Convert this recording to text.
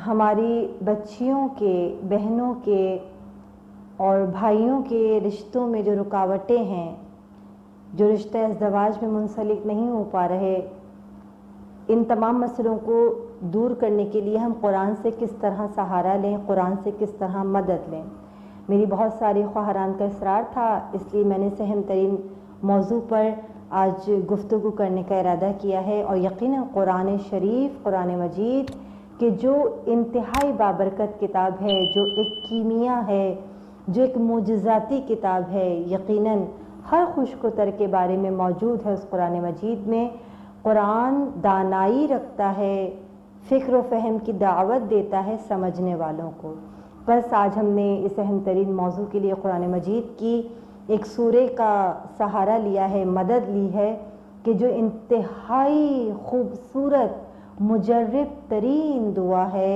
ہماری بچیوں کے، بہنوں کے اور بھائیوں کے رشتوں میں جو رکاوٹیں ہیں، جو رشتہ ازدواج میں منسلک نہیں ہو پا رہے، ان تمام مسئلوں کو دور کرنے کے لیے ہم قرآن سے کس طرح سہارا لیں، قرآن سے کس طرح مدد لیں۔ میری بہت ساری خواہران کا اصرار تھا، اس لیے میں نے اس اہم ترین موضوع پر آج گفتگو کرنے کا ارادہ کیا ہے، اور یقیناً قرآن شریف، قرآن مجید کہ جو انتہائی بابرکت کتاب ہے، جو ایک کیمیا ہے، جو ایک معجزاتی کتاب ہے، یقیناً ہر خشک و تر کے بارے میں موجود ہے اس قرآن مجید میں۔ قرآن دانائی رکھتا ہے، فکر و فہم کی دعوت دیتا ہے سمجھنے والوں کو۔ بس آج ہم نے اس اہم ترین موضوع کے لیے قرآن مجید کی ایک سورے کا سہارا لیا ہے، مدد لی ہے، کہ جو انتہائی خوبصورت مجرب ترین دعا ہے۔